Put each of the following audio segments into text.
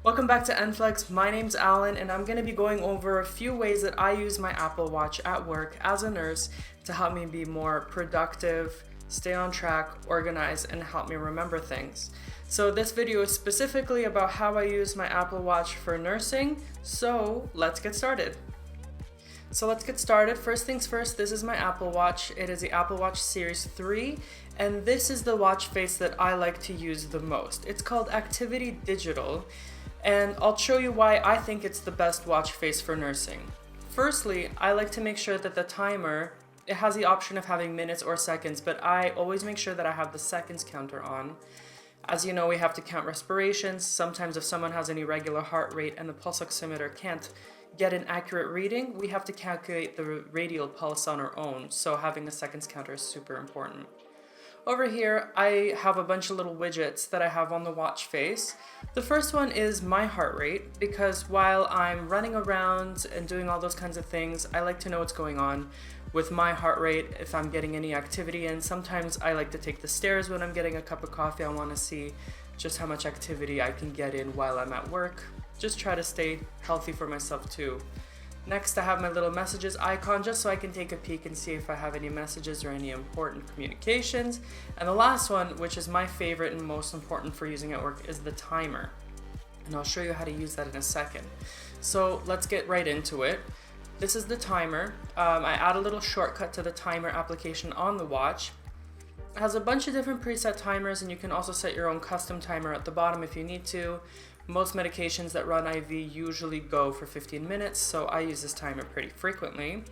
Welcome back to NFlex. My name's Alan, and I'm going to be going over a few ways that I use my Apple Watch at work as a nurse to help me be more productive, stay on track, organized, and help me remember things. So this video is specifically about how I use my Apple Watch for nursing, so let's get started. First things first, this is my Apple Watch. It is the Apple Watch Series 3, and this is the watch face that I like to use the most. It's called Activity Digital, and I'll show you why I think it's the best watch face for nursing. Firstly, I like to make sure that the timer, it has the option of having minutes or seconds, but I always make sure that I have the seconds counter on. As you know, we have to count respirations. Sometimes if someone has an irregular heart rate and the pulse oximeter can't get an accurate reading, we have to calculate the radial pulse on our own, so having a seconds counter is super important. Over here, I have a bunch of little widgets that I have on the watch face. The first one is my heart rate, because while I'm running around and doing all those kinds of things, I like to know what's going on with my heart rate, if I'm getting any activity in. Sometimes I like to take the stairs when I'm getting a cup of coffee. I want to see just how much activity I can get in while I'm at work. Just try to stay healthy for myself too. Next, I have my little messages icon just so I can take a peek and see if I have any messages or any important communications. And the last one, which is my favorite and most important for using at work, is the timer. And I'll show you how to use that in a second. So let's get right into it. This is the timer. I add a little shortcut to the timer application on the watch. It has a bunch of different preset timers, and you can also set your own custom timer at the bottom if you need to. Most medications that run IV usually go for 15 minutes, so I use this timer pretty frequently.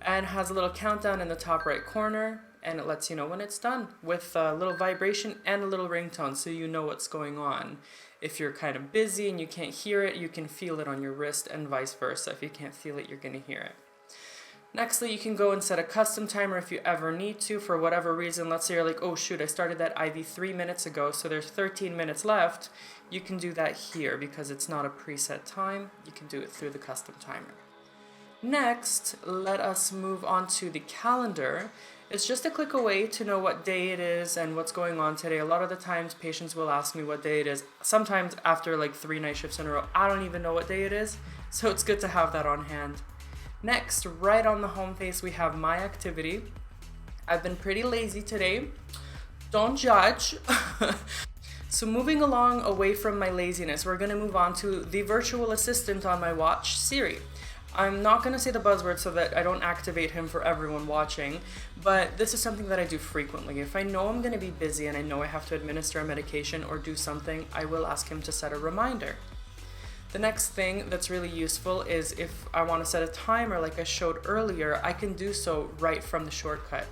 And it has a little countdown in the top right corner, and it lets you know when it's done with a little vibration and a little ringtone, so you know what's going on. If you're kind of busy and you can't hear it, you can feel it on your wrist, and vice versa. If you can't feel it, you're going to hear it. Nextly, you can go and set a custom timer if you ever need to for whatever reason. Let's say you're like, oh shoot, I started that IV 3 minutes ago, so there's 13 minutes left. You can do that here because it's not a preset time. You can do it through the custom timer. Next, let us move on to the calendar. It's just a click away to know what day it is and what's going on today. A lot of the times patients will ask me what day it is. Sometimes after like 3 night shifts in a row, I don't even know what day it is. So it's good to have that on hand. Next, right on the home face, we have my activity. I've been pretty lazy today. Don't judge. So moving along away from my laziness, we're going to move on to the virtual assistant on my watch, Siri. I'm not going to say the buzzword so that I don't activate him for everyone watching, but this is something that I do frequently. If I know I'm going to be busy and I know I have to administer a medication or do something, I will ask him to set a reminder. The next thing that's really useful is if I want to set a timer like I showed earlier, I can do so right from the shortcut.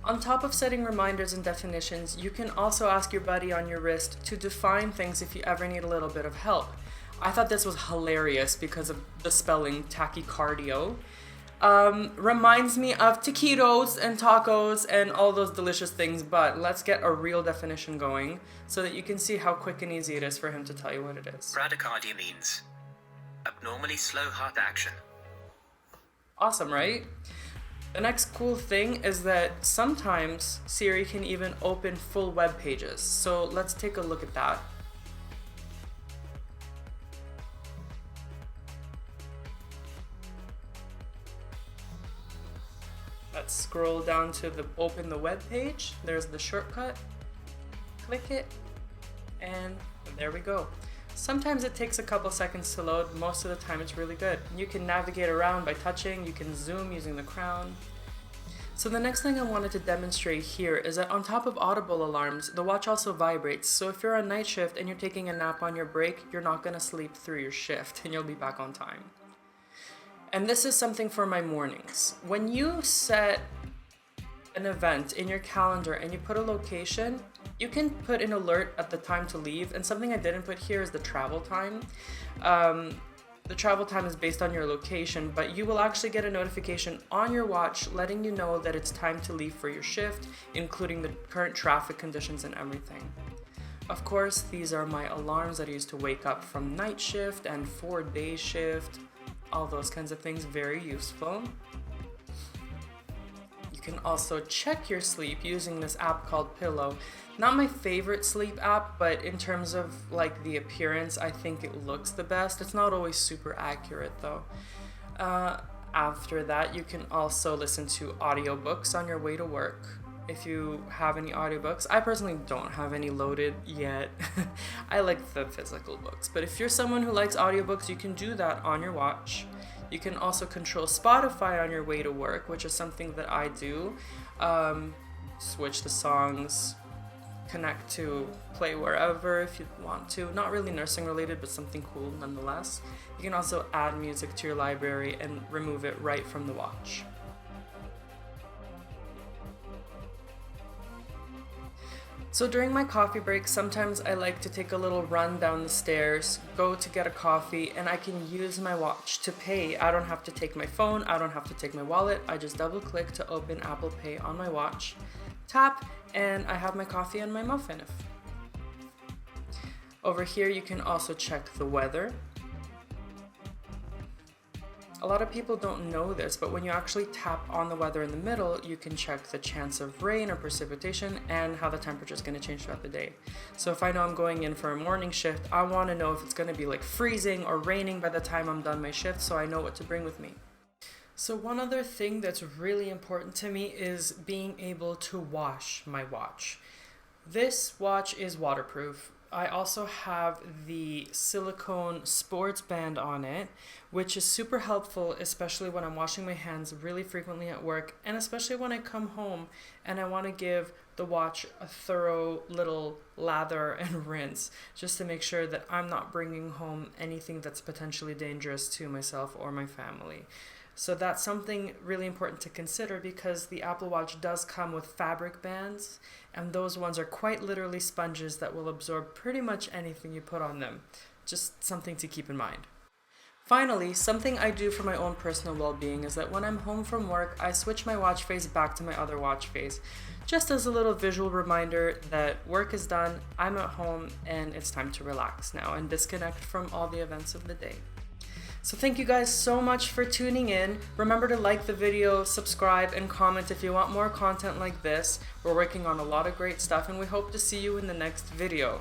On top of setting reminders and definitions, you can also ask your buddy on your wrist to define things if you ever need a little bit of help. I thought this was hilarious because of the spelling tachycardio. Reminds me of taquitos and tacos and all those delicious things, but let's get a real definition going so that you can see how quick and easy it is for him to tell you what it is. Bradycardia means abnormally slow heart action. Awesome, right? The next cool thing is that sometimes Siri can even open full web pages. So let's take a look at that. Let's scroll down to open the web page. There's the shortcut. Click it, and there we go. Sometimes it takes a couple seconds to load. Most of the time it's really good. You can navigate around by touching. You can zoom using the crown. So the next thing I wanted to demonstrate here is that on top of audible alarms, the watch also vibrates. So if you're on night shift and you're taking a nap on your break, you're not going to sleep through your shift and you'll be back on time. And this is something for my mornings. When you set an event in your calendar and you put a location, you can put an alert at the time to leave. And something I didn't put here is the travel time. The travel time is based on your location, but you will actually get a notification on your watch letting you know that it's time to leave for your shift, including the current traffic conditions and everything. Of course, these are my alarms that I use to wake up from night shift and for day shift, all those kinds of things, very useful. You can also check your sleep using this app called Pillow. Not my favorite sleep app, but in terms of like the appearance, I think it looks the best. It's not always super accurate though. After that, you can also listen to audiobooks on your way to work. If you have any audiobooks, I personally don't have any loaded yet. I like the physical books, but if you're someone who likes audiobooks, you can do that on your watch. You can also control Spotify on your way to work, which is something that I do. Switch the songs, connect to play wherever if you want to. Not really nursing related, but something cool nonetheless. You can also add music to your library and remove it right from the watch. So during my coffee break, sometimes I like to take a little run down the stairs, go to get a coffee, and I can use my watch to pay. I don't have to take my phone, I don't have to take my wallet. I just double click to open Apple Pay on my watch, tap, and I have my coffee and my muffin. Over here, you can also check the weather. A lot of people don't know this, but when you actually tap on the weather in the middle, you can check the chance of rain or precipitation and how the temperature is going to change throughout the day. So if I know I'm going in for a morning shift, I want to know if it's going to be like freezing or raining by the time I'm done my shift, so I know what to bring with me. So one other thing that's really important to me is being able to wash my watch. This watch is waterproof. I also have the silicone sports band on it, which is super helpful, especially when I'm washing my hands really frequently at work, and especially when I come home and I want to give the watch a thorough little lather and rinse, just to make sure that I'm not bringing home anything that's potentially dangerous to myself or my family. So that's something really important to consider, because the Apple Watch does come with fabric bands, and those ones are quite literally sponges that will absorb pretty much anything you put on them. Just something to keep in mind. Finally, something I do for my own personal well-being is that when I'm home from work, I switch my watch face back to my other watch face, just as a little visual reminder that work is done, I'm at home, and it's time to relax now and disconnect from all the events of the day. So thank you guys so much for tuning in. Remember to like the video, subscribe, and comment if you want more content like this. We're working on a lot of great stuff, and we hope to see you in the next video.